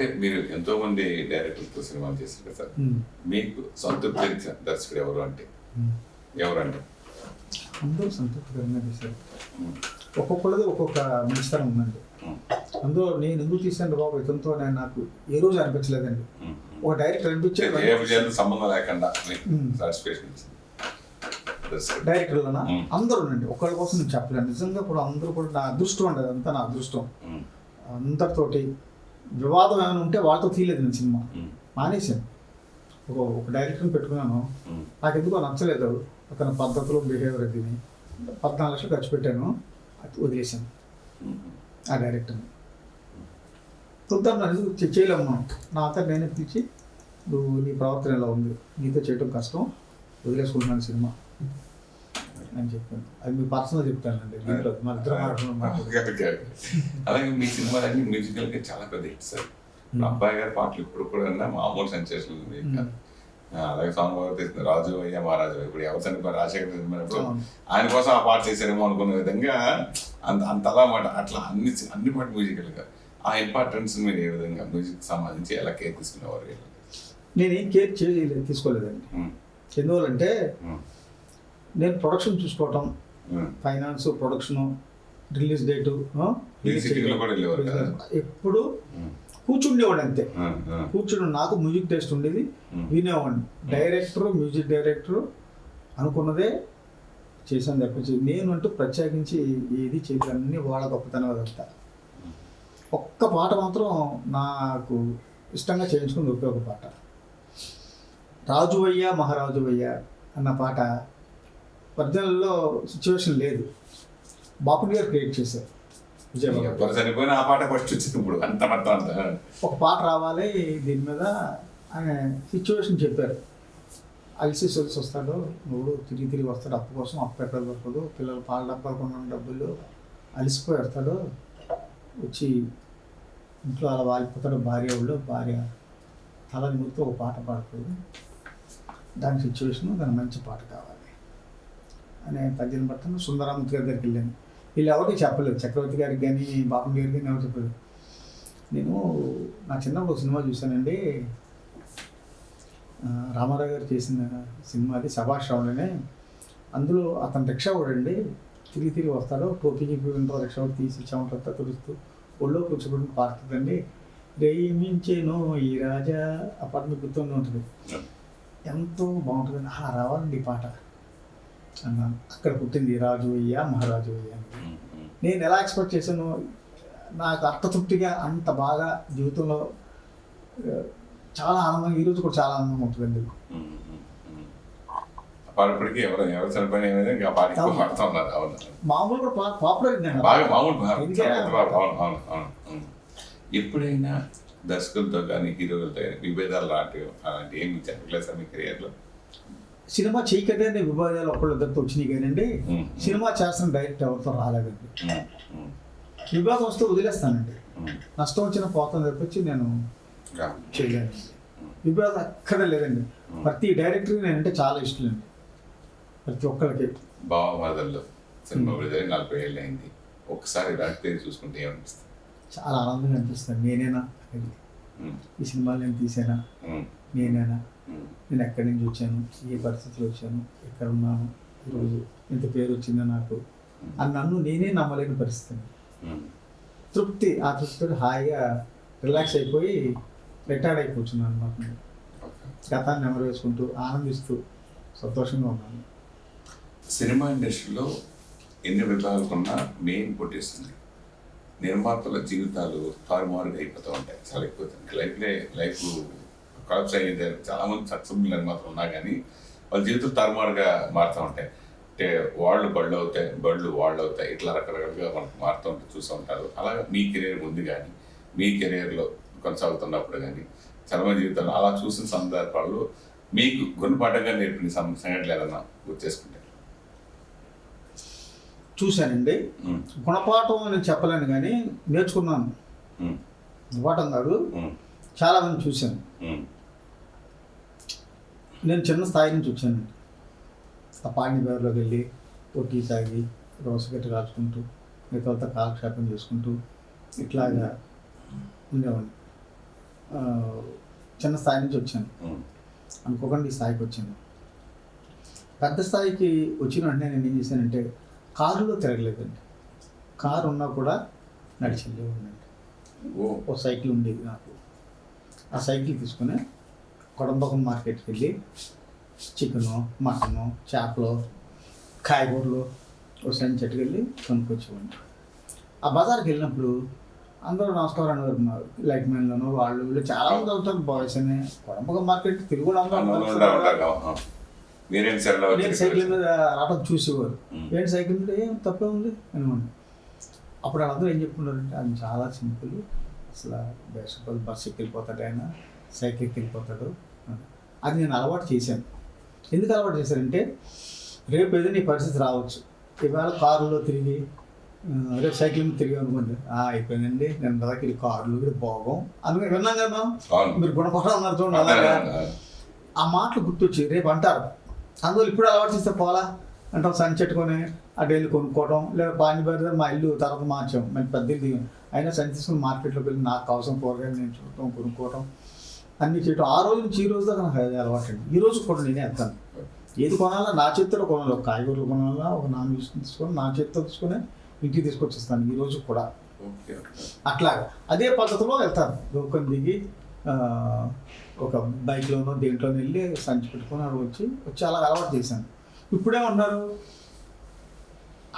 అంటే మీరు ఎంతో మంది డైరెక్టర్లతో సినిమాలు చేశారు కదా సార్, మీకు సంతృప్తి ఇచ్చిన దర్శకుడు ఎవరంటే? అందరూ సంతృప్తికరంగా చేశారు. ఒక్కొక్కరిది ఒక్కొక్క మినిస్టర్ ఉందండి. అందులో నేను ఎందుకు తీసాను బాబు ఇతనితో నేను నాకు ఏ రోజు అనిపించలేదండి. ఒక డైరెక్టర్ అనిపించేది సంబంధం లేకుండా డైరెక్టర్లోనా అందరూ ఉండండి. ఒకరి కోసం నేను చెప్పలేను. నిజంగా కూడా అందరూ కూడా నా అదృష్టం అండి. అదంతా నా అదృష్టం. అందరితోటి వివాదం ఏమైనా ఉంటే వాళ్ళతో తీయలేదు నేను సినిమా. మానేశాను. ఒక డైరెక్టర్ని పెట్టుకున్నాను. నాకు ఎందుకో నచ్చలేదు అతని పద్ధతులు, బిహేవియర్. అది 14 లక్షలు ఖర్చు పెట్టాను, అది వదిలేశాను ఆ డైరెక్టర్ని. చూద్దాం నన్ను చేయలేము మనం. నా అంతా నేనే పిలిచి నువ్వు నీ ప్రవర్తన ఎలా ఉంది, నీతో చేయటం కష్టం, వదిలేసుకుంటున్నాను సినిమా అని చెప్పాను. అది మీ పర్సనల్ చెప్తానండి. మన ఇద్దరు అలాగే మీ సినిమాలన్నీ మ్యూజికల్గా చాలా పెద్ద హిట్ సార్. అబ్బాయి గారి పాటలు ఇప్పుడు కూడా మామూలు సెన్సేషన్ ఉంది. అలాగే సాంగ్ తీసిన రాజు అయ్యా మహారాజు, ఇప్పుడు ఎవరు చనిపోయి రాజశేఖర్ చనిపోయినప్పుడు ఆయన కోసం ఆ పాట చేశారేమో అనుకునే విధంగా అంతలా మాట అట్లా అన్ని పాట మ్యూజికల్గా ఆ ఇంపార్టెన్స్ మీరు ఏ విధంగా మ్యూజిక్ సంబంధించి ఎలా కేర్ తీసుకునేవారు? నేను ఏం కేర్ తీసుకోలేదండి. ఎందువల్లంటే నేను ప్రొడక్షన్ చూసుకోవటం, ఫైనాన్స్, ప్రొడక్షను, రిలీజ్ డేటు ఎప్పుడు కూర్చుండేవాడు అంతే. కూర్చుని నాకు మ్యూజిక్ టేస్ట్ ఉండేది, వినేవాడిని. డైరెక్టరు, మ్యూజిక్ డైరెక్టరు అనుకున్నదే చేశాను తప్పించి నేను అంటూ ప్రత్యేకించి ఏది చేయలేదు. అన్నీ వాళ్ళ గొప్పతనం అదంతా. ఒక్క పాట మాత్రం నాకు ఇష్టంగా చేయించుకుని ఉపయోగ పాట, రాజు అయ్యా మహారాజు అయ్యా అన్న పాట. ఒరిజినల్లో సిచ్యువేషన్ లేదు, బాపుని గారు క్రియేట్ చేశారు. చనిపోయిన ఆ పాట ఫస్ట్ వచ్చింది. ఇప్పుడు ఒక పాట రావాలి దీని మీద ఆయన సిచ్యువేషన్ చెప్పారు. అలసి సొలిసి వస్తాడు, నువ్వు తిరిగి వస్తాడు, అప్పు కోసం అప్పు ఎక్కడ దొరకదు, పిల్లలు పాల డబ్బాలు కొన్న డబ్బులు అలసిపోయి వస్తాడు, వచ్చి ఇంట్లో అలా వాలిపోతాడు. భార్య తల నిమిత్తో ఒక పాట పాడుతుంది, దాని సిచ్యువేషను దాని మంచి పాట కావాలి అనే పద్యం పట్టాను. సుందరామూర్తి గారి దగ్గరికి వెళ్ళాను. వీళ్ళు ఎవరికి చెప్పలేదు, చక్రవర్తి గారికి కానీ బాపన్ గారికి కానీ ఎవరు చెప్పలేదు. నేను నా చిన్నప్పుడు సినిమా చూశానండి, రామారావు గారు చేసిన సినిమా, అది సభాష్ రావులనే. అందులో అతను రిక్షా వాడండి, తిరిగి వస్తాడు, టోపీకి ఇంట్లో రిక్షా వాడు తీసి చెమటంతా తుడుస్తూ ఒళ్ళో కూర్చోబెట్టి పాడుతుందండి. రేమించేనో ఈ రాజా, ఆ పాట మీకు గుర్తుండి ఉంటుంది. ఎంతో బాగుంటుందండి. అలా రావాలండి ఈ పాట అన్నాను. అక్కడ పుట్టింది రాజు అయ్యా మహారాజు అయ్యా. నేను ఎలా ఎక్స్పెక్ట్ చేశాను, నాకు అర్థతృప్తిగా అంత బాగా జీవితంలో చాలా ఆనందంగా, ఈరోజు కూడా చాలా ఆనందంగా ఉంటుందండి. మామూలు కూడా పాపులర్ ఎప్పుడైనా దర్శకులతో కానీ హీరోలతో కానీ విభేదాలు అలాంటి ఏమి చెప్పలేదు సార్ మీ కెరియర్లో? సినిమా చేయకనే విభాగాలు ఒకళ్ళిద్దరితో వచ్చినాయి కానండి, సినిమా చేస్తున్న డైరెక్ట్ ఎవరితో రాలేదండి. విభాగం వస్తే వదిలేస్తానండి, నష్టం వచ్చిన పోతాను తప్పించి నేను చేయలేను. విభాగం ఎక్కడ లేదండి. ప్రతి డైరెక్టర్కి నేనంటే చాలా ఇష్టం అండి, ప్రతి ఒక్కరికి. బావమరదల్లో సినిమా విడుదల 40 ఏళ్ళు అయింది, ఒక్కసారి రాజకీయ చూసుకుంటే ఏమనిపిస్తుంది? చాలా ఆనందంగా అనిపిస్తుంది. నేనేనా ఈ సినిమాలు నేను తీసానా, నేనేనా, నేను ఎక్కడి నుంచి వచ్చాను, ఏ పరిస్థితిలో వచ్చాను, ఎక్కడ ఉన్నాను, ఈరోజు ఇంత పేరు వచ్చిందో నాకు అని నన్ను నేనే నమ్మలేని పరిస్థితి. తృప్తి, ఆ తృప్తితో హాయిగా రిలాక్స్ అయిపోయి రిటైర్డ్ అయిపోతున్నాను అనమాట. నేను గతాన్ని నెమరు వేసుకుంటూ ఆనందిస్తూ సంతోషంగా ఉన్నాను. సినిమా ఇండస్ట్రీలో ఎన్ని విభాగాలు ఉన్నా మెయిన్ కొట్టేస్తుంది నిర్మాతల జీవితాలు తారుమారుగా అయిపోతూ ఉంటాయి. చాలా ఎక్కువ లైఫ్ కొలాప్స్ అయ్యేది. చాలామంది సక్సెస్ఫుల్ నిర్మాతలు ఉన్నా కానీ వాళ్ళ జీవితాలు తారుమారుగా మారుతూ ఉంటాయి. అంటే బళ్ళు వాళ్ళు అవుతాయి, ఇట్లా రకరకాలుగా మనకు మారుతూ ఉంటే చూస్తూ ఉంటారు. అలాగే మీ కెరీర్ ఉంది కానీ మీ కెరీర్లో కొనసాగుతున్నప్పుడు కానీ చాలామంది జీవితాలు అలా చూసిన సందర్భాల్లో మీకు గుణపాఠంగా నేర్పిన సంఘటనలు ఏదన్నా గుర్తు చేసుకుంటారు? చూశానండి. గుణపాఠం అని చెప్పలేను కానీ నేర్చుకున్నాను. గుణపాఠం కాదు, చాలా మంది చూశాను. నేను చిన్న స్థాయి నుంచి వచ్చానండి. ఆ పాడిని బేరులోకి వెళ్ళి టీ తాగి రోసగట్టి రాచుకుంటూ మిగతా కాలక్షేపం చేసుకుంటూ ఇట్లాగా ఉండేవాడిని. చిన్న స్థాయి నుంచి వచ్చాను, అనుకోకుండా ఈ స్థాయికి వచ్చాను. పెద్ద స్థాయికి వచ్చిన వెంటనే నేను ఏం చేశానంటే కారులో తిరగలేదండి. కారు ఉన్నా కూడా నడిచి వెళ్ళేవాడినండి. ఓ సైకిల్ ఉండేది నాకు. ఆ సైకిల్ తీసుకుని కొడంబకం మార్కెట్కి వెళ్ళి చికెను, మటను, చేపలు, కాయగూరలు ఓ సంచెట్టుకు వెళ్ళి కొనుక్కొచ్చేవాడిని. ఆ బజార్కి వెళ్ళినప్పుడు అందరూ నమస్కారం అన్నారు. లైట్ మ్యాన్లోనూ వాళ్ళు వీళ్ళు చాలా మంది అవుతారు, బాయ్స్ అని. కొడంబకం మార్కెట్ తిరుగు నేను సైకిల్ మీద రావడం చూసేవారు. ఏంటి సైకిల్ మీద ఏం తప్పే ఉంది అనుకోండి. అప్పుడు అందరూ ఏం చెప్పుకున్నారంటే అది చాలా సింపుల్, అసలు బేసికల్ బస్సు ఎక్కిపోతాడు, ఆయన సైకిల్ ఎక్కిపోతాడు. అది నేను అలవాటు చేశాను. ఎందుకు అలవాటు చేశానంటే రేపు ఏదో నీ పరిస్థితి రావచ్చు. ఇవాళ కారులో తిరిగి రేపు సైకిల్ మీద తిరిగి అనుకోండి, అయిపోయిందండి నేను దాకా కారులో కూడా బాగోం అందుకని విన్నాం కదా మీరు గుణపడం అన్నారు చూడండి. అలాగా ఆ మాటలు గుర్తొచ్చి రేపు అంటారు. అందువల్ల ఇప్పుడు అలవాటు చేస్తే పోలా అంటాం, సంచెట్టుకొని అటు వెళ్ళి కొనుక్కోవడం. లేదా పానీపూరి మా ఇల్లు తర్వాత మార్చాం, మళ్ళీ పెద్ద ఇల్లు దిగాం. అయినా సంచి తీసుకుని మార్కెట్లోకి వెళ్ళి నాకు అవసరం కూరగాయలు నేను చూడటం, కొనుక్కోవడం అన్నీ చేయటం. ఆ రోజు నుంచి ఈ రోజు దాకా నాకు అది అలవాటు అండి. ఈ రోజు కూడా నేనే వెళ్తాను. ఏది కొనాలా నా చేతితో కొనాలి. ఒక కాయగూరలు కొనాలా, ఒక నాన్ వెజ్ తీసుకొని నా చేతితో తీసుకొని ఇంటికి తీసుకొచ్చేస్తాను ఈ రోజు కూడా. అట్లాగా అదే పద్ధతిలో వెళ్తాను. గోకం దిగి ఒక బైక్లోనో దేంట్లోనో వెళ్ళి సంచి పెట్టుకొని అక్కడ వచ్చి అలా అలవాటు చేశాను. ఇప్పుడేమన్నారు,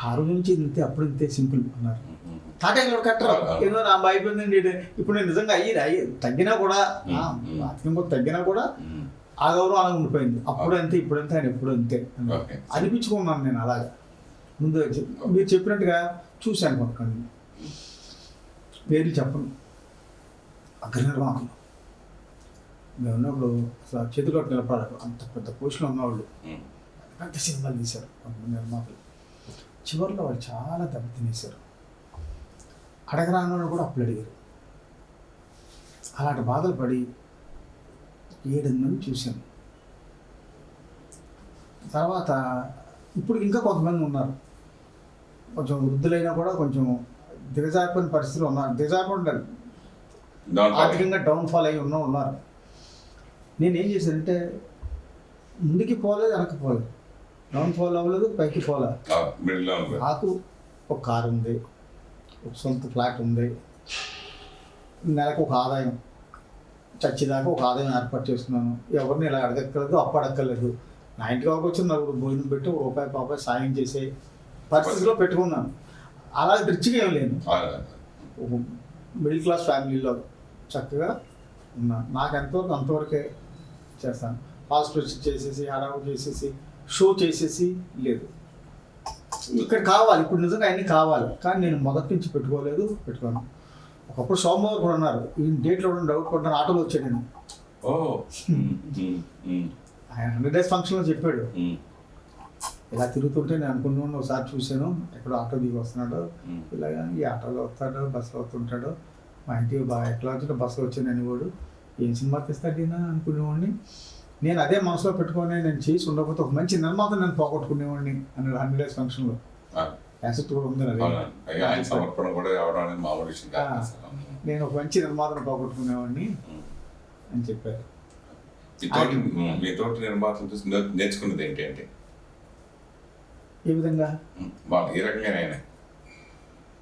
ఆ రోజు నుంచి ఇంతే, అప్పుడు ఇంతే సింపుల్ అన్నారు. తాటాకులు కట్టరు ఏదో నా అయిపోయిందండి. ఇప్పుడు నేను నిజంగా అయ్యి తగ్గినా కూడా ఆర్థికంగా తగ్గినా కూడా ఆ గౌరవం అలా ఉండిపోయింది. అప్పుడు అంతే ఇప్పుడు అంతే ఆయన ఎప్పుడు అంతే అనిపించుకున్నాను నేను. అలాగా ముందు మీరు చెప్పినట్టుగా చూశాను. కొనుక్కండి పేర్లు చెప్పను, అగ్రనిర్వాహకులు మేము ఉన్నప్పుడు చేతులు కట్టు నిలబడారు. అంత పెద్ద పోస్టులో ఉన్నవాళ్ళు పెద్ద సినిమాలు తీశారు కొంతమంది నిర్మాతలు. చివరిలో వాళ్ళు చాలా దెబ్బతినేశారు. అడగరాను కూడా అప్పులు అడిగారు. అలాంటి బాధలు పడి 7 మంది చూశాను. తర్వాత ఇప్పుడు ఇంకా కొంతమంది ఉన్నారు, కొంచెం వృద్ధులైనా కూడా కొంచెం దిగజారిపోయిన పరిస్థితులు ఉన్నారు. దిగజారిపోయి ఆర్థికంగా డౌన్ఫాల్ అయ్యి ఉన్నారు. నేనేం చేశానంటే ముందుకి పోలేదు, వెనక్కి పోలేదు, డౌన్ఫాల్ అవ్వలేదు, పైకి పోలేదు. నాకు ఒక కారు ఉంది, ఒక సొంత ఫ్లాట్ ఉంది, నెలకు ఒక ఆదాయం, చచ్చేదాకా ఒక ఆదాయం ఏర్పాటు చేస్తున్నాను. ఎవరిని ఇలా అడగక్కర్లేదు, అప్పు అడగక్కర్లేదు. నా ఇంటికి వచ్చి నలుగురు భోజనం పెట్టి రూపాయి పాపాయి సాయం చేసే పరిస్థితిలో పెట్టుకున్నాను. అలా రిచ్గా ఏం లేను, మిడిల్ క్లాస్ ఫ్యామిలీలో చక్కగా ఉన్నాను. నాకు ఎంతవరకు అంతవరకే చేస్తాను. హాస్పిటల్ చేసేసి హడావుడి చేసేసి షో చేసేసి లేదు. ఇక్కడ కావాలి, ఇప్పుడు నిజంగా అన్నీ కావాలి, కానీ నేను మొదటి నుంచి పెట్టుకోను. ఒకప్పుడు సోమవారం కూడా ఉన్నారు, ఈ డేట్లో డౌట్ పడ్డాను, ఆటోలో వచ్చాడు నేను. ఆయన 100 days ఫంక్షన్లో చెప్పాడు. ఇలా తిరుగుతుంటే నేను అనుకున్నాను, ఒకసారి చూశాను ఎక్కడో ఆటో దిగి వస్తున్నాడు, ఇలాగా ఈ ఆటోలో వస్తాడు, బస్సులో వస్తుంటాడు. మా ఇంటికి బాగా ఎట్లా వచ్చినా బస్సులో వచ్చాను అనేవాడు. ఏం సినిమా తీస్తాడీనా అనుకునేవాడిని. నేను అదే మనసులో పెట్టుకొని నేను చేసి ఉండకపోతే ఒక మంచి నిర్మాత నేను పోగొట్టుకునేవాడిని అన్నాడు 100 days ఫంక్షన్లో. క్యాసెట్ కూడా ఉంది. నేను ఒక మంచి నిర్మాతను పోగొట్టుకునేవాడిని అని చెప్పారు. మీ తోటి నిర్మాతలు చూసి నేర్చుకున్నది ఏంటి అంటే ఏ విధంగా ఏ రకంగా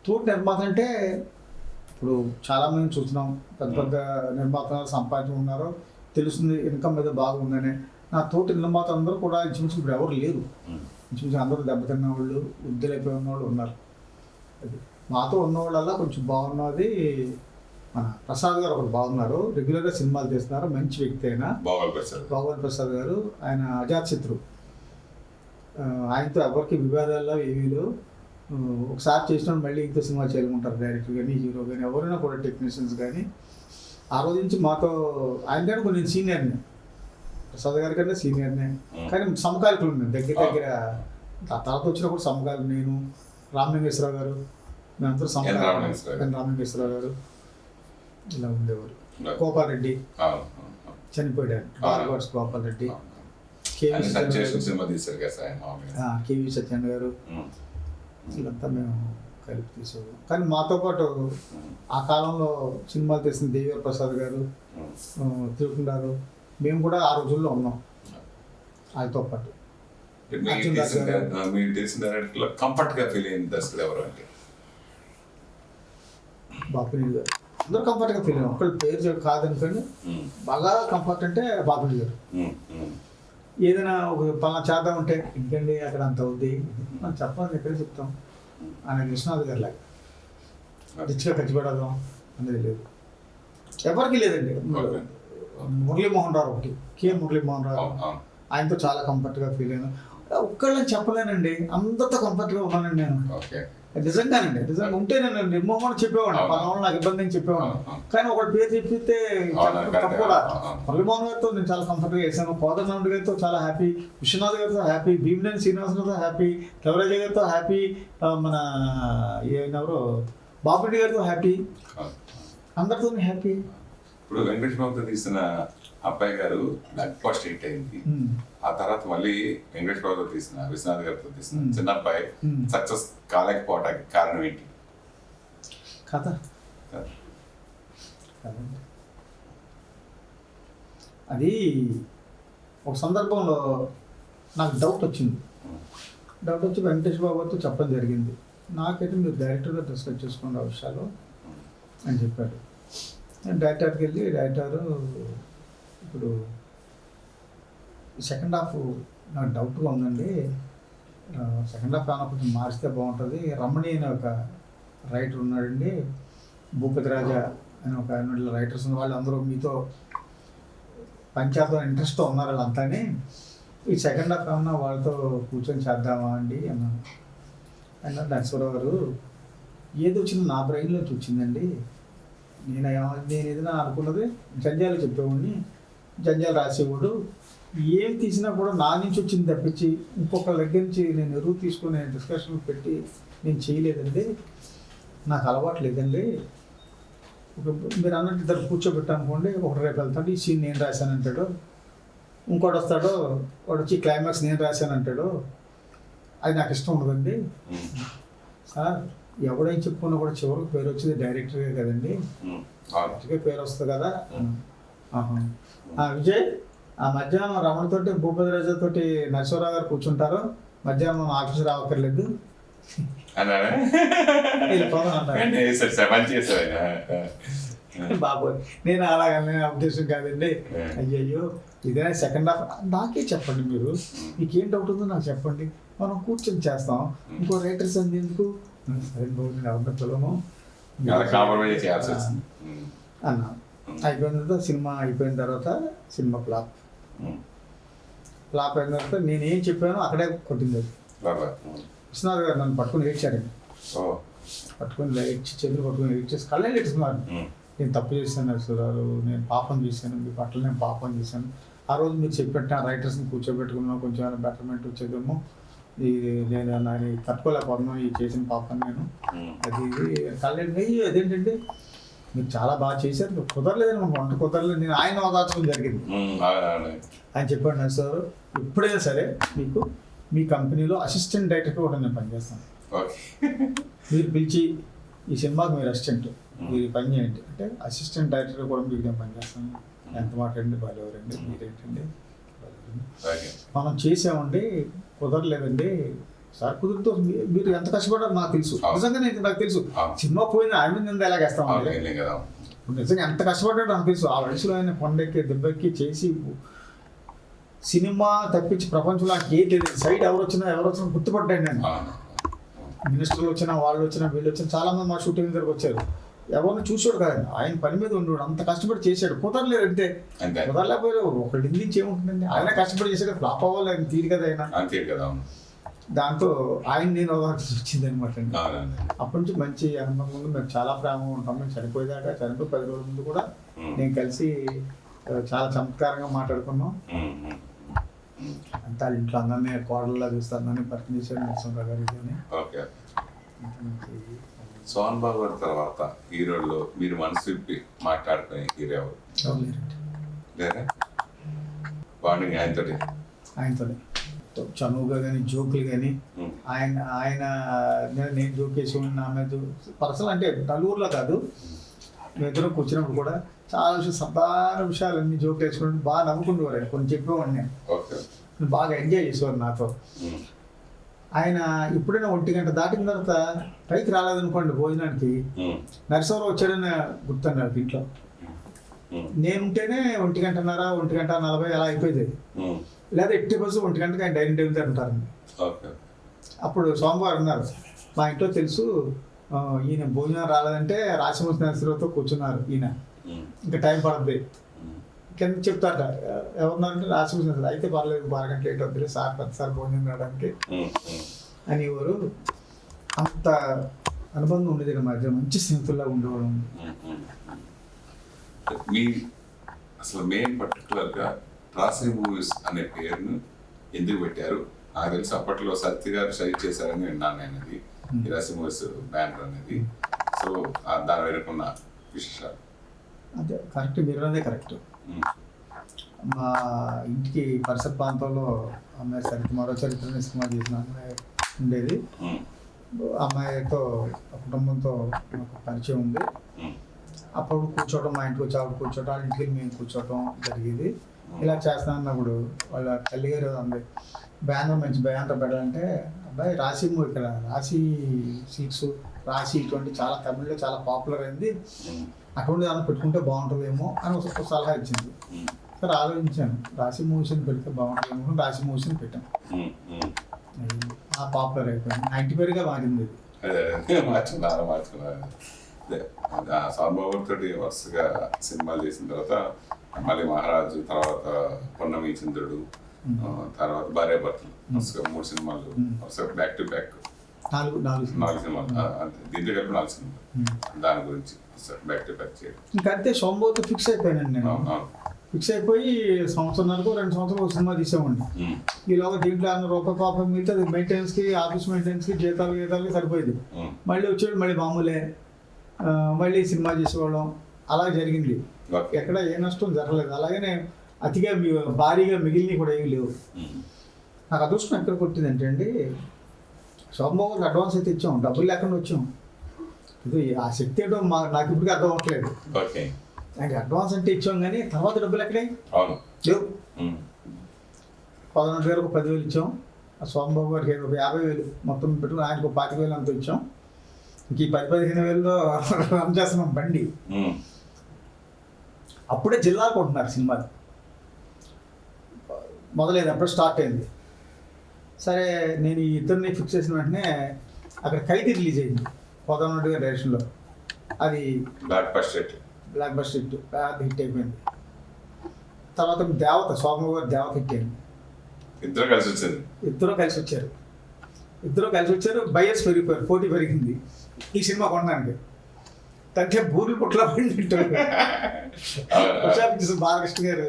తోటి నిర్మాత అంటే ఇప్పుడు చాలామంది చూస్తున్నాం, పెద్ద పెద్ద నిర్మాతలు సంపాదించుకున్నారు, తెలుస్తుంది ఇన్కమ్ మీద బాగుందని. నా తోటి నిర్మాత అందరూ కూడా ఇంచుమించు ఇప్పుడు ఎవరు లేరు. ఇంచుమించు అందరూ దెబ్బతిన్న వాళ్ళు, వృద్ధులైపోయి ఉన్నవాళ్ళు ఉన్నారు. అది మాతో ఉన్నవాళ్ళల్లా కొంచెం బాగున్నది మన ప్రసాద్ గారు ఒకరు బాగున్నారు, రెగ్యులర్గా సినిమాలు తీస్తున్నారు, మంచి వ్యక్తి అయినా బాగోల్ ప్రసాద్ గారు. ఆయన అజాతశత్రు, ఆయనతో ఎవరికి వివాదాల్లో ఏమీ లేవు. ఒకసారి చేసినప్పుడు మళ్ళీ ఇంకో సినిమా చేయాలనుకుంటారు డైరెక్టర్ కానీ హీరో కానీ ఎవరైనా కూడా టెక్నీషియన్స్ కానీ. ఆ రోజు నుంచి మాతో ఆయన కంటే కొంచెం సీనియర్ని, ప్రసాద్ గారి కంటే సీనియర్నే, కానీ సమకాలికులు ఉన్నాయి దగ్గర. ఆ తర్వాత వచ్చినప్పుడు సమకాలిక నేను, రామలింగేశ్వరరావు గారు, మేమందరూ సమకాలిక. రామలింగేశ్వరరావు గారు ఇలా ఉండేవారు. గోపాల్ రెడ్డి చనిపోయాడు, బార్గోడ్స్ గోపాల్ రెడ్డి, కేవీ సత్యనారాయణ గారు, వీళ్ళంతా మేము కలిపి తీసేవాళ్ళం. కానీ మాతో పాటు ఆ కాలంలో సినిమాలు తీసిన దేవీర ప్రసాద్ గారు, తిరుగుతుంటారు. మేము కూడా ఆ రోజుల్లో ఉన్నాం వాళ్ళతో పాటు. మీరు తెలిసిన డైరెక్టర్లో కంఫర్ట్గా ఫీల్ అయిన దర్శకుడు ఎవరు అంటే? బాపిరెడ్డి గారు. అందరూ కంఫర్ట్గా ఫీల్ అయ్యాం. ఒకళ్ళు పేరు కాదనుకోండి, బాగా కంఫర్ట్ అంటే బాపిరెడ్డి గారు. ఏదైనా ఒక పలానా చేద్దాం అంటే ఇంకండి అక్కడ అంత అవుద్ది మనం చెప్పాలని ఎక్కడే చెప్తాం. ఆయన విశ్వనాథ్ గారు లాగా రిచ్గా ఖర్చు పెడదాం అనేది లేదు, ఎవరికి లేదండి. మురళీమోహన్ రావు ఒకటి, మురళీమోహన్ రావు, ఆయనతో చాలా కంఫర్ట్గా ఫీల్ అయ్యాను. ఒక్కళ్ళని చెప్పలేనండి, అందరితో కంఫర్ట్గా ఉన్నానండి నేను. నిజంగానండి, నిజంగా ఉంటే నేను నిర్మోహన్ చెప్పేవాడిని, పలానా నాకు ఇబ్బంది అని చెప్పేవాడిని. కానీ ఒకటి పేరు చెప్పితే తప్పు కూడా. మురళీమోహన్ గారితో నేను చాలా కంఫర్ట్గా చేశాను, కోదండరాముడు గారితో చాలా హ్యాపీ, విశ్వనాథ్ గారితో హ్యాపీ, భీమినేని శ్రీనివాసరావుతో హ్యాపీ, కవిరాజ గారితో హ్యాపీ, మన ఎవరు బాపిరెడ్డి గారితో హ్యాపీ, అందరితో హ్యాపీ. ఇప్పుడు వెంకటేష్ బాబుతో తీసిన అబ్బాయి గారు బ్లాక్ బస్టర్ హిట్ అయింది. ఆ తర్వాత మళ్ళీ వెంకటేష్ బాబుతో తీసిన విశ్వనాథ్ గారితో తీసిన చిన్న అబ్బాయి సక్సెస్ కాలేకపోవడానికి కారణం ఏంటి? కథ అది ఒక సందర్భంలో నాకు డౌట్ వచ్చింది. డౌట్ వచ్చి వెంకటేష్ బాబుతో చెప్పడం జరిగింది. నాకైతే మీరు డైరెక్టర్గా డిస్కస్ చేసుకోండి ఆ విషయాలు అని చెప్పారు. నేను డైరెక్టర్కి వెళ్ళి, డైరెక్టరు ఇప్పుడు సెకండ్ హాఫ్ నాకు డౌట్గా ఉందండి, సెకండ్ హాఫ్ ఏమైనా కొంచెం మార్చితే బాగుంటుంది. రమణి అనే ఒక రైటర్ ఉన్నాడండి, భూపతి రాజా అని ఒక రైటర్స్ ఉన్న వాళ్ళు అందరూ మీతో పంచాయతీ ఇంట్రెస్ట్తో ఉన్నారు వాళ్ళంతాని, ఈ సెకండ్ హాఫ్ ఏమన్నా వాళ్ళతో కూర్చొని చేద్దామా అండి అన్నాను. అన్నారు నరసింహరావు గారు, ఏది వచ్చినా నా బ్రెయిన్లోంచి వచ్చిందండి, నేను ఏదైనా అనుకున్నది జంజాలు చెప్పేవాడిని, జంజాలు రాసేవాడు, ఏం తీసినా కూడా నా నుంచి వచ్చింది తప్పించి ఇంకొకరి దగ్గర నుంచి నేను ఎరువు తీసుకుని డిస్కషన్ పెట్టి నేను చేయలేదండి, నాకు అలవాటు లేదండి. మీరు అన్నట్టు ఇద్దరు కూర్చోబెట్టానుకోండి, ఒకటి రేపు వెళ్తాడు ఈ సీన్ నేను రాశానంటాడు, ఇంకోటి వస్తాడు వాడు వచ్చి క్లైమాక్స్ నేను రాశానంటాడు, అది నాకు ఇష్టం ఉండదండి. సార్ ఎవడేం చెప్పుకున్నా కూడా చివరికి పేరు వచ్చేది డైరెక్టర్గా కదండి, డైరెక్టర్గా పేరు వస్తుంది కదా. విజయ్, ఆ మధ్యాహ్నం రమణతోటి భూపతి రాజాతోటి నరసింహరావు గారు కూర్చుంటారు, మధ్యాహ్నం ఆఫీస్ రావక్కర్లేదు బాబు. నేను అలాగనే ఉద్దేశం కాదండి, అయ్యయ్యో ఇదేనా సెకండ్ హాఫ్ నాకే చెప్పండి, మీరు మీకేం డౌట్ ఉందో నాకు చెప్పండి, మనం కూర్చొని చేస్తాం, ఇంకో రైటర్స్ అంది ఎందుకు, సరే బాబు నేను ఎవరిని పిలవను అన్నా. అయిపోయిన తర్వాత సినిమా అయిపోయిన తర్వాత సినిమా ఫ్లాప్ అయిన తర్వాత నేనేం చెప్పానో అక్కడే కొట్టింది. విశ్వనాథ్ గారు నన్ను పట్టుకుని ఏడ్చారండి, పట్టుకుని ఏడ్చి చేతులు పట్టుకుని ఏడ్చేసి కళ్ళని ఏడ్చుకున్నారు. నేను తప్పు చేశాను నరసింహరావు, నేను పాపం చేశాను, మీ పట్ల నేను పాపం చేశాను, ఆ రోజు మీరు చెప్పినట్టు ఆ రైటర్స్ని కూర్చోబెట్టుకున్నాను, కొంచెం ఏమైనా బెటర్మెంట్ వచ్చేదేమో, నేను నాని తట్టుకోలేకపోతున్నాను ఈ చేసిన పాపం నేను, అది కళ్ళని అదేంటంటే మీరు చాలా బాగా చేశారు, కుదరలేదని మనకు వంట కుదరలేదు, నేను ఆయన అవకాశం జరిగింది. ఆయన చెప్పాడు నరసింహరావు ఎప్పుడైనా సరే మీకు మీ కంపెనీలో అసిస్టెంట్ డైరెక్టర్గా కూడా నేను పనిచేస్తాను, మీరు పిలిచి ఈ సినిమాకి మీరు అసిస్టెంట్ మీరు పని చేయండి అంటే అసిస్టెంట్ డైరెక్టర్గా కూడా మీకు నేను పనిచేస్తాను. ఎంత మాట అండి, బాగాలేవరండి మీరేంటండి, మనం చేసామండి కుదరలేదండి సార్, కుదురుతో మీరు ఎంత కష్టపడారు నాకు తెలుసు, నిజంగా నాకు తెలుసు, సినిమా పోయిన ఆయన నింద ఎలాగేస్తామండి, నిజంగా ఎంత కష్టపడ్డాడు నాకు తెలుసు. ఆ వయసులో ఆయన కొండెక్కి దెబ్బెక్కి చేసి సినిమా తప్పించి ప్రపంచంలో ఏ తెలియదు, సైడ్ ఎవరు వచ్చినా గుర్తుపడ్డాడు. నేను మినిస్టర్లు వచ్చినా వాళ్ళు వచ్చినా వీళ్ళు వచ్చినా చాలా మంది మా షూటింగ్ దగ్గరకు వచ్చారు, ఎవరిని చూసాడు కదా, ఆయన పని మీద ఉండేవాడు, అంత కష్టపడి చేశాడు, కుదరలేదు అంతే, కుదరలేకపోయాడు, ఒకటి నుంచి ఏముంటుందండి, ఆయన కష్టపడి చేశాడు, ఫ్లాప్ అవ్వాలి, ఆయన తీరు కదా ఆయన, దాంతో ఆయన నేను వచ్చింది అనమాట అండి. అప్పటి నుంచి మంచి అనుభవం ఉంది, మేము చాలా ప్రేమగా ఉంటాం, మేము చనిపోయేదాకా చనిపోయి 10 రోజుల ముందు కూడా నేను కలిసి చాలా చమత్కారంగా మాట్లాడుకున్నాం. అంతా ఇంట్లో అందరినీ కోడల్లా చూస్తే అందరినీ పరిచయం చేశాడు నరసింహరావు గారి. సోహన్ బాబు గారి తర్వాత హీరోల్లో మీరు మనసు విప్పి మాట్లాడుకునే హీరో ఎవరు లేదా? బాండింగ్ ఆయనతోనే చనువుగా కానీ జోకులు కానీ ఆయన నేను జోక్ వేసి నా మీద పర్సనల్ అంటే నలుగురిలో కాదు, మేమిద్దరం కూర్చున్నప్పుడు కూడా చాలా విషయాలు సాధారణ విషయాలు అన్ని జోక్ వేసుకుంటూ బాగా నవ్వుకుంటేవారు ఆయన. కొన్ని చెప్పేవాడిని నేను. ఓకే. బాగా ఎంజాయ్ చేసేవారు నాతో. ఆయన ఎప్పుడైనా 1 గంట దాటిన తర్వాత పైకి రాలేదనుకోండి భోజనానికి, నరసింహరావు వచ్చాడని గుర్తుంది నాకు ఇంట్లో. నేనుంటేనే 1:30, 1:40 అలా అయిపోయేది. లేదా ఎట్టి బస్సు 1 గంటకి ఆయన డైనింగ్ టేబుల్ దగ్గర ఉంటారండి. అప్పుడు సోమవారం అన్నారు, మా ఇంట్లో తెలుసు ఈయన భోజనం రాలేదంటే రాసిమూసి నరసింహరావుతో కూర్చున్నారు ఈయన, ఇంకా టైం పడుతుంది కింద చెప్తారట. ఎవరున్నారంటే రాసిమూసి నరసింహరావు. అయితే పర్లేదు 12 గంటలు లేట్ అవుతుంది సార్, పెద్దసారి భోజనం రావడానికి అనేవారు. అంత అనుబంధం ఉండేది మా మధ్య, మంచి స్నేహితుల్లా ఉండేవాడు. మీ అసలు మెయిన్ పర్టికులర్గా రాసి మూవీస్ అనే పేరును ఎందుకు పెట్టారు? నాకు తెలిసి అప్పట్లో సత్య గారు సైడ్ చేశారని విన్నాను నేను, అది ఈ రాసి మూవీస్ బ్యానర్ అనేది. సో దాని వెనుకున్న విశేషాలు. అదే కరెక్ట్, మీరు అదే కరెక్ట్. మా ఇంటికి పరిసర ప్రాంతంలో అమ్మాయి చరిత్ర, మరో చరిత్ర సినిమా చేసిన అమ్మాయి ఉండేది. అమ్మాయితో కుటుంబంతో నాకు పరిచయం ఉంది. అప్పుడు కూర్చోవడం, మా ఇంటికి వచ్చి ఆవిడ కూర్చోవడం, వాళ్ళ ఇంటికి మేము కూర్చోవడం జరిగేది. ఇలా చేస్తానన్నప్పుడు వాళ్ళ తల్లిగారు అంది, బ్యానర్ మంచి బ్యానర్ పెట్టాలంటే, అబ్బాయి రాసి ఇక్కడ రాసి సీట్స్, రాసి ఇటువంటి చాలా తమిళ్లో చాలా పాపులర్ అయింది, అటువంటి దాన్ని పెట్టుకుంటే బాగుంటుందేమో అని ఒక సలహా ఇచ్చింది. సరే ఆలోచించాను, రాసి మూవీస్ని పెడితే బాగుంటుందేమో రాసి మూవీస్ని పెట్టాను. పాపులర్ అయిపోయింది, నా ఇంటి పేరుగా మారింది. మార్చుకున్నారు. సాంబాబు తోటి వరుసగా సినిమాలు చేసిన తర్వాత మళ్ళీ మహారాజు, తర్వాత పొన్నమి చంద్రుడు, తర్వాత భార్యాభర్తలు, వరుసగా 3 సినిమాలు వరుసగా బ్యాక్ టు బ్యాక్, 4 సినిమాలు, దీంట్లో కలిపి 4 సినిమాలు. దాని గురించి బ్యాక్ టు బ్యాక్ చేయడం. ఇంకంతే సోంబాబుతో ఫిక్స్ అయిపోయానండి నేను. ఫిక్స్ అయిపోయి 1 సంవత్సరాలకు 2 సంవత్సరాలు ఒక సినిమా తీసామండి. ఈలోగా దీంట్లో రూపాయి పాపం మిగతా మెయింటెనెన్స్కి, ఆఫీస్ మెయింటెనెన్స్కి, జీతాలకి సరిపోయేది. మళ్ళీ వచ్చేవాడు, మళ్ళీ మామూలే, మళ్ళీ సినిమా చేసేవాళ్ళం. అలా జరిగింది, ఎక్కడ ఏ నష్టం జరగలేదు. అలాగనే అతిగా భారీగా మిగిలినవి కూడా ఏమి లేవు. నాకు అదృష్టం ఎక్కడ కొట్టిందంటే అండి, సోమబాబుకి అడ్వాన్స్ అయితే ఇచ్చాం, డబ్బులు లేకుండా వచ్చాం. ఇది ఆ శక్తి ఏంటో నాకు ఇప్పటికీ అర్థం అవ్వట్లేదు. ఆయనకి అడ్వాన్స్ అంటే ఇచ్చాం కానీ తర్వాత డబ్బులు ఎక్కడే లేవు. 11,000 10,000 ఇచ్చాం. ఆ సోమబాబు గారికి 50,000 మొత్తం పెట్టుకుని ఆయనకు 25,000 అంత ఇచ్చాం. ఇంక ఈ 10-15,000లో రన్ చేస్తున్నాం బండి. అప్పుడే జిల్లాకు ఉంటున్నారు సినిమాలు మొదలైంది, అప్పుడే స్టార్ట్ అయింది. సరే నేను ఈ ఇద్దరిని ఫిక్స్ చేసిన వెంటనే అక్కడ ఖైదీ రిలీజ్ అయింది పొదనోటి గారి డైరెక్షన్లో. అది బ్లాక్ బస్టర్ హిట్, అది హిట్ అయిపోయింది. తర్వాత దేవత, సోమబాబు గారు దేవత హిట్ అయింది. ఇద్దరు కలిసి వచ్చారు. బయర్స్ పెరిగిపోయారు, పోటీ పెరిగింది ఈ సినిమా కొనడానికి. అంటే బూర్లు పుట్ల పడినట్టు బాలకృష్ణ గారు,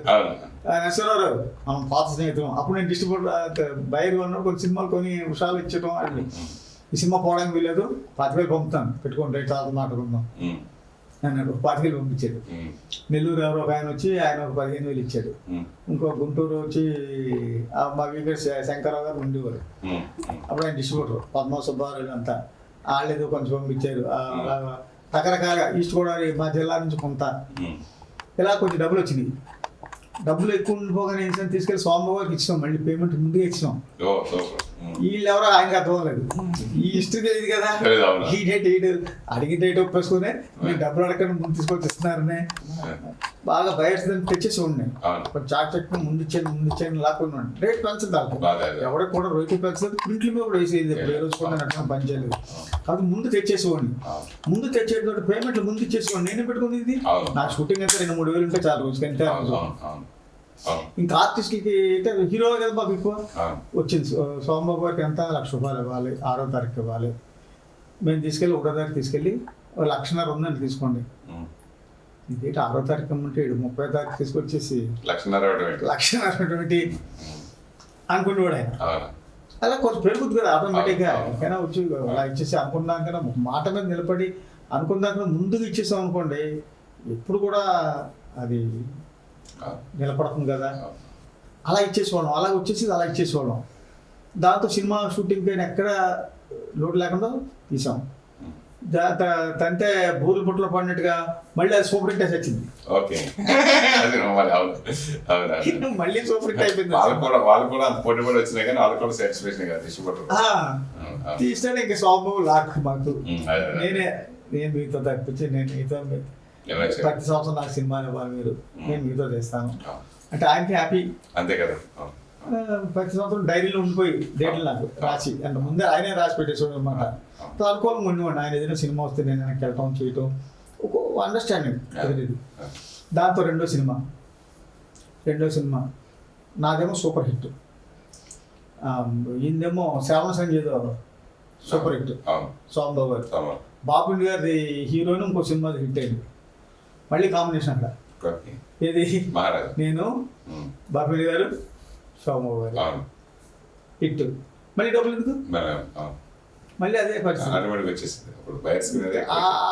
నరసింహారావు మనం పాత స్నేహితులం. అప్పుడు నేను డిస్ట్రిబ్యూటర్ బయర్ కొన్నాడు, కొన్ని సినిమాలు కొని ఉషాలు ఇచ్చడం. అది ఈ సినిమా పోవడానికి వీలేదు, 10,000 పంపుతాను, పెట్టుకోండి రైట్ తర్వాత మాట్లాడుకుందాం అన్నాడు. 10,000 పంపించాడు. నెల్లూరు ఎవరో ఒక ఆయన వచ్చి ఆయన ఒక 15,000 ఇచ్చాడు. ఇంకో గుంటూరు వచ్చి మా వీకర్ శంకరరావు గారు ఉండేవారు. అప్పుడు ఆయన డిస్ట్రిబ్యూటర్, పద్మ సుబ్బారావు అంతా వాళ్ళు ఏదో కొంచెం పంపించారు. రకరకాలుగా ఈస్ట్ గోదావరి మా జిల్లా నుంచి కొంత ఇలా కొంచెం డబ్బులు వచ్చినాయి. డబ్బులు ఎక్కువ ఉండిపోగానే ఏం తీసుకెళ్ళి సోమబాబు గారికి ఇచ్చినాం, మళ్ళీ పేమెంట్ ముందుగా ఇచ్చినాం. వీళ్ళు ఎవరో ఆయనకి అర్థం అవ్వలేదు, ఈ హిస్టరీ తెలియదు కదా, ఈ డేట్ అడిగిన డేట్ ఒప్పేసుకునే మీరు డబ్బులు అడగకుండా ముందు తీసుకొచ్చి ఇస్తున్నారనే బాగా బయట తెచ్చేసి ఉన్నాయి. కొంచెం చాక్ ముందు ఇచ్చాను లాక్కుని రేట్ పెంచదు. ఎవరికి కూడా రోటీ పెంచలేదు, ప్రింట్ల మీద కూడా వేసేది. ఏ రోజు కూడా నష్టం పని చేయలేదు. కాబట్టి ముందు తెచ్చేసేవాడిని. ముందు తెచ్చేటప్పుడు పేమెంట్లు ముందు ఇచ్చేసేవాడిని. నేనే పెట్టుకుని ఇది నా షూటింగ్ అయితే 2-3 వేలు ఉంటే చాలా రోజుకి అంతే. ఇంకా ఆర్టిస్ట్లకి అంటే హీరో కదా మాకు ఎక్కువ వచ్చింది. సోమబాబు గారికి ఎంత 1,00,000 రూపాయలు ఇవ్వాలి, 6వ తారీఖు ఇవ్వాలి. మేము తీసుకెళ్ళి 1వ తారీఖు తీసుకెళ్ళి 1,50,000 ఉందని తీసుకోండి. ఇదేంటి 6వ తారీఖు ఇమ్మంటే 30వ తారీఖు తీసుకొచ్చేసి 1,50,000 అనుకునేవాడు ఆయన. అలా కొంచెం పెరుగుతుంది కదా ఆటోమేటిక్గా. ఎక్కడైనా వచ్చి అలా ఇచ్చేసి అనుకున్నాకన్నా మాట మీద నిలబడి అనుకున్నాక ముందుకు ఇచ్చేసాం అనుకోండి, ఎప్పుడు కూడా అది నిలబడుతుంది కదా. అలా ఇచ్చేసేవాళ్ళం, అలా ఇచ్చేసేవాళ్ళం. దాంతో సినిమా షూటింగ్ పైన ఎక్కడ లోటు లేకుండా తీసాం. తంతే బూరులు పుట్టలో పడినట్టుగా మళ్ళీ అది సూపర్ హిట్ వచ్చింది. ఓకే. అది మరి అవును అవును. మళ్ళీ సూపర్ హిట్ అయిపోయింది. వాళ్ళు కూడా అంత పోటీ పడి వచ్చినాయి కానీ వాళ్ళు కూడా సాటిస్ఫాక్షన్ కాదు డిస్ట్రిబ్యూటర్ తీసినా ఇంకా స్వామి లాక్ మాకు నేను మీతో తప్పించి నేను మీతో ప్రతి సంవత్సరం నాకు సినిమాలు ఇవ్వాలి మీరు, నేను మీతో చేస్తాను అంటే ఆయనకి హ్యాపీ. అంతే కదా. ప్రతి సంవత్సరం డైరీలో ఉండిపోయి డేట్లు నాకు రాసి అంటే ముందే ఆయనే రాసి పెట్టేసాడు అనమాట. అనుకోవడం ఉండేవాడు ఆయన ఏదైనా సినిమా వస్తే నేను వెనక్కి వెళ్ళటం చేయటం ఒక అండర్స్టాండింగ్ అది. దాంతో రెండో సినిమా నాదేమో సూపర్ హిట్, ఈయనదేమో శ్రావణ సంగీత సూపర్ హిట్ సోమబాబు గారు. బాబుని గారి హీరోయిన్ ఇంకో సినిమా హిట్ అయింది, మళ్ళీ కాంబినేషన్ అక్కడ. ఏది నేను బాబుని గారు సోమబాబు గారు హిట్, మళ్ళీ డబ్బులు ఎందుకు మళ్ళీ అదే పరిస్థితి.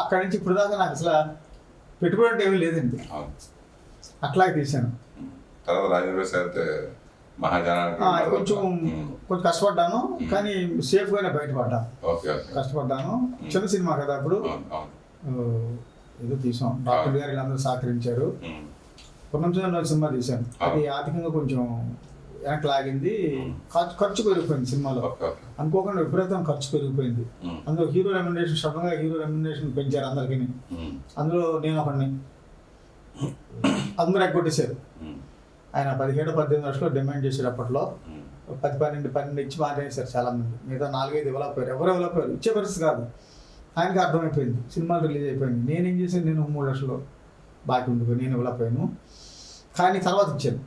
అక్కడి నుంచి ఇప్పుడు దాకా నాకు అసలు పెట్టుబడి అంటే ఏమీ లేదండి, అట్లాగే తీశాను. కొంచెం కష్టపడ్డాను కానీ సేఫ్ గానే బయటపడ్డాను. కష్టపడ్డాను, చిన్న సినిమా కదా అప్పుడు ఏదో తీసాం. డాక్టర్ గారు వీళ్ళందరూ సహకరించారు. పున్నంచంద్ర సినిమా తీశాను, అది ఆర్థికంగా కొంచెం వెనక్కి లాగింది. ఖర్చు పెరిగిపోయింది సినిమాలో, అనుకోకుండా విపరీతం ఖర్చు పెరిగిపోయింది. అందులో హీరో రెమ్యునరేషన్ సడన్గా హీరో రెమ్యునరేషన్ పెంచారు అందరికీ. అందులో నేను ఒకడిని, అందరూ ఎగ్గొట్టేశారు. ఆయన 17-18 లక్షలు డిమాండ్ చేశారు అప్పట్లో. 10-12 ఇచ్చి మానేశారు చాలా మంది. మిగతా 4-5 డెవలప్ అయ్యారు. ఎవరు డెవలప్ అయ్యారు ఇచ్చే పరిస్థితి కాదు. ఆయనకి అర్థమైపోయింది, సినిమాలు రిలీజ్ అయిపోయింది. నేనేం చేశాను, నేను 3 లక్షలు బాకీ ఉండిపోయి నేను డెవలప్ అయ్యాను. కానీ తర్వాత ఇచ్చాను,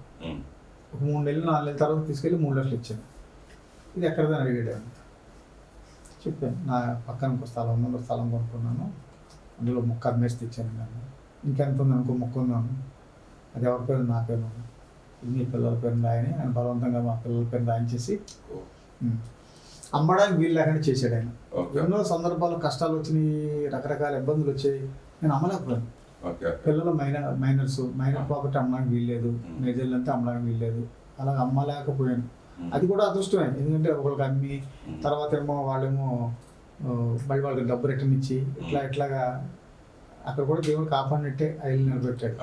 ఒక 3 నెలలు 4 నెలల తర్వాత తీసుకెళ్ళి 3 లక్షలు ఇచ్చాను. ఇది ఎక్కడదని అడిగాడు. చెప్పాను, నా పక్కన ఒక స్థలం కొనుక్కున్నాను, అందులో మొక్క అమ్మేసి తెచ్చాను. నేను ఇంకెంత ఉంది అనుకో మొక్క ఉన్నాను, అది ఎవరి పేరు నా పేరు, మీ పిల్లల పేరు రాయని ఆయన బలవంతంగా మా పిల్లల పేరు రాయించేసి అమ్మడానికి వీలు లేకుండా చేశాడు ఆయన. ఎన్నో సందర్భాలు కష్టాలు వచ్చినాయి, రకరకాల ఇబ్బందులు వచ్చాయి, నేను అమ్మలేకపోయాను. పిల్లలు మైనర్ ప్రాపర్టీ అమ్మడానికి వీల్లేదు, మేజర్లు అంతా అమ్మడానికి వీల్లేదు, అలాగ అమ్మలేకపోయాను. అది కూడా అదృష్టమే, ఎందుకంటే ఒకరికి అమ్మి తర్వాత ఏమో వాళ్ళేమో మళ్ళీ వాళ్ళకి డబ్బు రిటర్న్ ఇచ్చి ఇట్లాగా అక్కడ కూడా దేవుడు కాపాడినట్టే ఐదు నిలబెట్టాడు.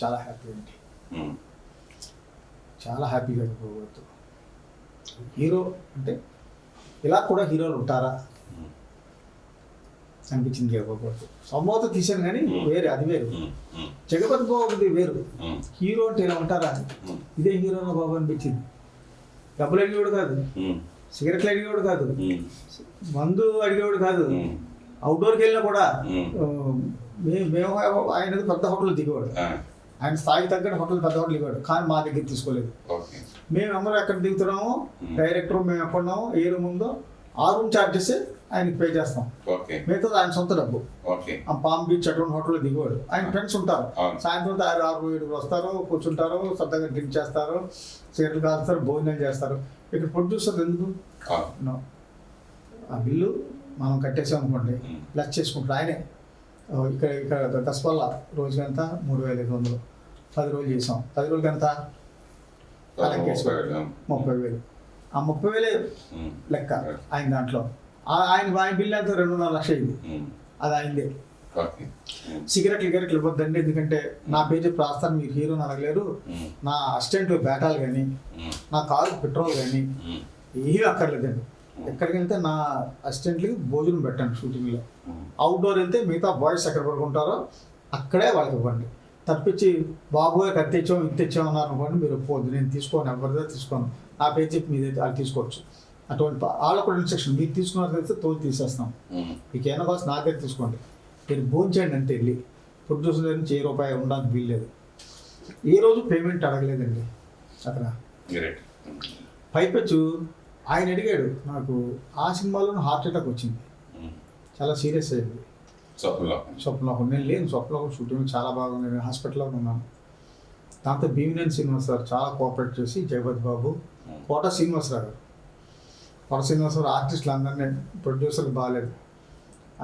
చాలా హ్యాపీ అండి, చాలా హ్యాపీగా జగబాబు. హీరో అంటే ఇలా కూడా హీరోలు ఉంటారా అనిపించింది జగబాబు. సంభవత తీశాను కానీ వేరే, అది వేరు. జగపతి బాబుది వేరు. హీరో అంటే ఇలా ఉంటారా, ఇదే హీరోలో బాబు అనిపించింది. డబ్బులు అడిగేవాడు కాదు, సిగరెట్లు అడిగేవాడు కాదు, మందు అడిగేవాడు కాదు. అవుట్డోర్కి వెళ్ళినా కూడా మేము ఆయన పెద్ద హోటల్ దిగేవాడు, ఆయన స్థాయికి తగ్గట్టు హోటల్ పెద్ద హోటల్ దిగేవాడు. కానీ మా దగ్గర తీసుకోలేదు. మేము అందరూ ఎక్కడ దిగుతున్నామో, డైరెక్టర్ మేము ఎక్కడున్నామో, ఏ రూమ్ ఉందో ఆ రూమ్ ఛార్జెస్ ఆయనకి పే చేస్తాం, మిగతా ఆయన సొంత డబ్బు. పామ్ బీచ్ అటువంటి హోటల్లో దిగేవాడు. ఆయన ఫ్రెండ్స్ ఉంటారు, సాయంత్రం 6-7 వస్తారు, కూర్చుంటారు, సరదాగా డ్రింక్ చేస్తారు, సిగరెట్లు కాలుస్తారు, భోజనం చేస్తారు. ఇక్కడ ప్రొడ్యూసర్ ఎందుకు, ఆ బిల్లు మనం కట్టేసాం అనుకోండి, ప్లస్ చేసుకుంటారు ఆయనే. ఇక్కడ దసపల్ల రోజుకి ఎంత 3,500, 10 రోజులు చేసాం, 10 రోజులకి ఎంత 30,000. ఆ 30,000 లెక్క ఆయన దాంట్లో. ఆయన బిల్లు ఎంత 2.5 లక్షలు అయింది, అది అయిందే. సిగరెట్లు ఇవ్వద్దండి, ఎందుకంటే నా పేరు చెప్పి రాస్తాను, మీరు హీరోని అడగలేరు. నా అసిస్టెంట్లు బేటాలు కానీ, నా కారు పెట్రోల్ కానీ ఏమీ అక్కర్లేదండి. ఎక్కడికి వెళ్తే నా అసిస్టెంట్లకి భోజనం పెట్టండి షూటింగ్లో. అవుట్డోర్ వెళ్తే మిగతా బాయ్స్ ఎక్కడ పడుకుంటారో అక్కడే వాళ్ళకి ఇవ్వండి. తప్పించి బాబోయ్ అది తెచ్చాం ఇది తెచ్చాం అన్నారు అనుకోండి, మీరు ఒప్పుకోవద్దు. నేను తీసుకోను, ఎవరిదో తీసుకోను, నా పేరు చెప్పి మీదైతే వాళ్ళు తీసుకోవచ్చు. అటువంటి వాళ్ళకు కూడా ఇన్స్ట్రక్షన్, మీరు తీసుకున్నారు తెలిస్తే తోలు తీసేస్తాం, మీకు ఏమైనా కావచ్చు నా దగ్గర తీసుకోండి, మీరు భోంచేయండి అంటే వెళ్ళి. ప్రొడ్యూసర్ దగ్గర నుంచి రూపాయి ఉండడానికి వీల్లేదు. ఏ రోజు పేమెంట్ అడగలేదండి అక్కడ. పైపెచ్చు ఆయన అడిగాడు, నాకు ఆ సినిమాలో హార్ట్ అటాక్ వచ్చింది, చాలా సీరియస్ అయింది. స్వప్నలోకం నేను లేను, స్వప్నలోకం షూటింగ్ చాలా బాగుంది, నేను హాస్పిటల్లో ఉన్నాను. దాంతో భీమినేని శ్రీనివాస్ గారు చాలా కోఆపరేట్ చేసి, జగపతి బాబు, కోట శ్రీనివాసరావు గారు, ఆర్టిస్టులు అందరినీ, ప్రొడ్యూసర్కి బాగాలేదు,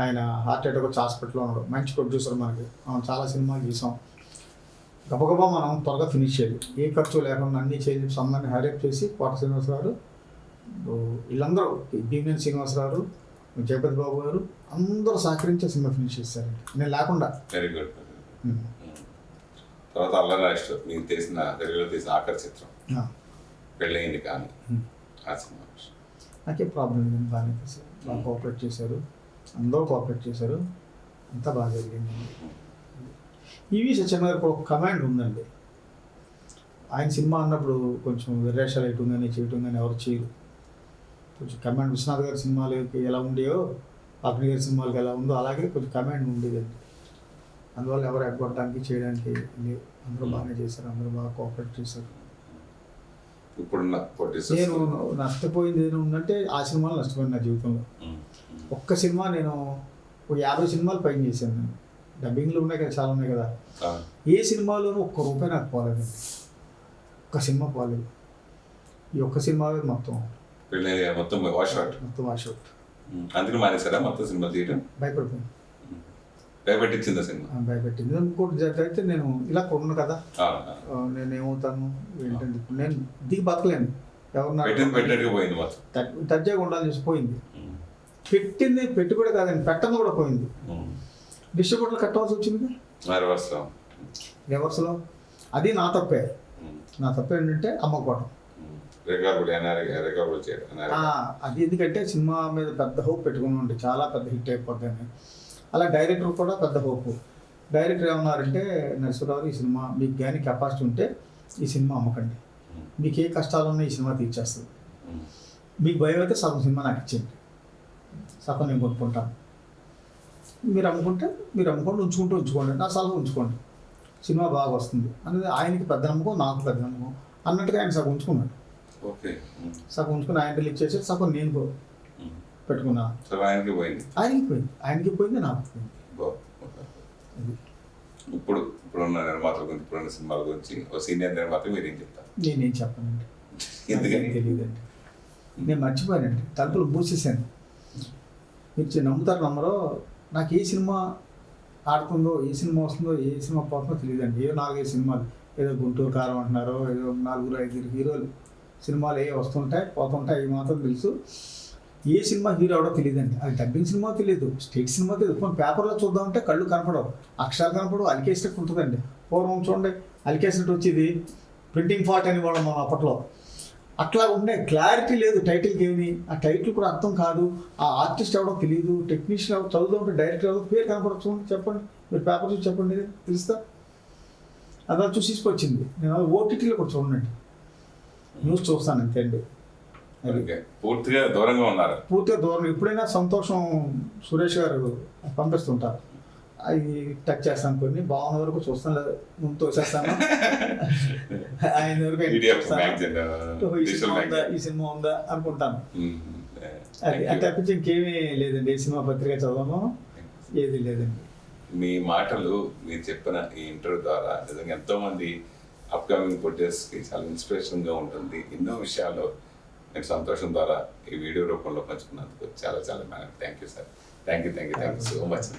ఆయన హార్ట్ అటాక్ వచ్చి హాస్పిటల్లో ఉన్నాడు. మంచి ప్రొడ్యూసర్ మనకి, మనం చాలా సినిమాలు తీసాం. గబగబా మనం త్వరగా ఫినిష్ చేయాలి, ఏ ఖర్చు లేకుండా అన్నీ చేసి అందరినీ హైలైట్ చేసి కోట శ్రీనివాస్ గారు వీళ్ళందరూ భీమేని శ్రీనివాసరావు, జగపతి బాబు గారు అందరూ సహకరించే సినిమా ఫినిష్ చేశారండి నేను లేకుండా. Very good. తర్వాత అల్లరి రాష్ట్ర మీకు తెలిసిన తెలుగులో తీసిన ఆఖరి చిత్రం పెళ్ళయింది కానీ ఆ సినిమా నాకే ప్రాబ్లం లేదండి, బాగానే చేశారు, బాగా కోఆపరేట్ చేశారు, అందరూ కోఆపరేట్ చేశారు, అంతా బాగా జరిగింది. ఈవి సత్యనారాయణ గారికి ఒక కమాండ్ ఉందండి. ఆయన సినిమా అన్నప్పుడు కొంచెం విరేషాలు వేయటం కానీ చేయటం కానీ ఎవరు చేయరు. కొంచెం కమాండ్ విశ్వనాథ్ గారి సినిమాలకి ఎలా ఉండేయో అగ్ని గారి సినిమాలకి ఎలా ఉందో అలాగే కొంచెం కమాండ్ ఉండేదండి. అందువల్ల ఎవరు ఎగ్గొట్టడానికి చేయడానికి లేవు. అందరూ బాగానే చేశారు, అందరూ బాగా కోఆపరేట్ చేశారు. ఇప్పుడున్న నేను నష్టపోయింది ఏదో ఉందంటే ఆ సినిమాలు నష్టపోయింది నా జీవితంలో. ఒక్క సినిమా నేను ఒక 50 సినిమాలు పైన చేశాను. నేను డబ్బింగ్లు ఉన్నాయి కదా, చాలా ఉన్నాయి కదా, ఏ సినిమాలోనూ ఒక్క రూపాయి నాకు పోలేదండి. ఒక్క సినిమా పోలేదు. ఈ ఒక్క సినిమా మొత్తం వాష్ అవుట్. అందుకని మానేశారా మొత్తం సినిమా తీయడం? భయపడిపోయింది. భయపెట్టించిందా సినిమా? భయపెట్టింది. ఇంకోటి అయితే నేను ఇలా కొన్నాను కదా, నేను ఏమవుతాను ఏంటంటే ఇప్పుడు నేను దిగి బతకలేను. ఎవరు పోయింది మొత్తం తజ్జాగా ఉండాలని చూసి పోయింది. పెట్టింది పెట్టుబడి కాదండి, పెట్టంది కూడా పోయింది. డిస్ట్రిబ్యూటర్లు కట్టవలసి వచ్చింది రివర్స్లో. అది నా తప్పే. నా తప్పే ఏంటంటే అమ్మకపోవడం. అది ఎందుకంటే సినిమా మీద పెద్ద హోప్ పెట్టుకుని ఉండి చాలా పెద్ద హిట్ అయిపోద్దని. అలా డైరెక్టర్ కూడా పెద్ద హోప్. డైరెక్టర్ ఏమన్నారంటే, నరసింహరావు ఈ సినిమా మీకు కానీ కెపాసిటీ ఉంటే ఈ సినిమా అమ్మకండి, మీకు ఏ కష్టాలు ఉన్నా ఈ సినిమా తీర్చేస్తుంది, మీకు భయం అయితే సగం సినిమా నాకు ఇచ్చేయండి, సగం నేను కొనుక్కుంటాను, మీరు అమ్ముకోండి ఉంచుకోండి, నా సలహా ఉంచుకోండి, సినిమా బాగా వస్తుంది అనేది ఆయనకి పెద్ద నమ్మకం, నాకు పెద్ద నమ్మకం అన్నట్టుగా ఆయన సగం ఉంచుకున్నాడు. సగం ఉంచుకుని ఆయన రిలీజ్ చేసి సగం నేను పెట్టుకున్నా. ఆయనకి పోయింది నాకు పోయింది. ఇప్పుడున్న నిర్మాతల గురించి, ఇప్పుడున్న సినిమాల గురించి ఒక సీనియర్ నిర్మాత మీరేం చెప్తారు? నేనేం చెప్పనండి, తెలియదండి. నేను మర్చిపోయానండి, తలుపులు మూసేసాను. మీరు నమ్ముతారు నమ్మరో, నాకు ఏ సినిమా ఆడుతుందో, ఏ సినిమా వస్తుందో, ఏ సినిమా పోతుందో తెలియదండి. ఏదో 4-5 సినిమాలు, ఏదో గుంటూరు కారం అంటున్నారో, ఏదో 4-5 హీరోలు సినిమాలు ఏ వస్తుంటాయి పోతుంటాయి, అవి మాత్రం తెలుసు. ఏ సినిమా హీరో ఎవడో తెలియదండి. అది డబ్బింగ్ సినిమా తెలియదు, స్టేట్ సినిమా తెలియదు. కొన్ని పేపర్లో చూద్దామంటే కళ్ళు కనపడవు, అక్షరాలు కనపడవు, అలికేసినట్టు ఉంటుందండి. పూర్వం చూడండి అలికేసినట్టు వచ్చేది, ప్రింటింగ్ ఫాల్ట్ అని వాళ్ళు మనం అప్పట్లో. అట్లా ఉండే క్లారిటీ లేదు టైటిల్కి ఏమి, ఆ టైటిల్ కూడా అర్థం కాదు, ఆ ఆర్టిస్ట్ ఎవడో తెలియదు, టెక్నీషియన్ ఎవడో చదువుతుంటే డైరెక్టర్ ఎవరో పేరు కనపడదు. చూడండి, చెప్పండి, మీరు పేపర్ చూసి చెప్పండి, తెలుస్తా. అలా చూసి తీసుకొచ్చింది. నేను ఓటీటీలో కూడా చూడండి, న్యూస్ చూస్తాను అంతే అండి. పూర్తిగా దూరంగా ఉన్నారు. పూర్తిగా దూరం. ఎప్పుడైనా సంతోషం సురేష్ గారు పంపిస్తుంటారు, అవి టచ్ చేస్తాను, కొన్ని బాగున్న వరకు చూస్తాను, లేదా ముందు తోసేస్తాను. ఆయన వరకు ఈ సినిమా ఉందా అనుకుంటాను. అది అంటే తప్పించి ఇంకేమీ లేదండి. ఏ సినిమా పత్రిక చదవను, ఏది లేదండి. మీ మాటలు మీరు చెప్పిన ఈ ఇంటర్వ్యూ ద్వారా నిజంగా ఎంతోమంది అప్కమింగ్ ప్రొడ్యూసర్స్కి చాలా ఇన్స్పిరేషన్గా ఉంటుంది. ఎన్నో విషయాలు నేను సంతోషం ద్వారా ఈ వీడియో రూపంలో పంచుకున్నందుకు చాలా thank you sir. Thank you so much.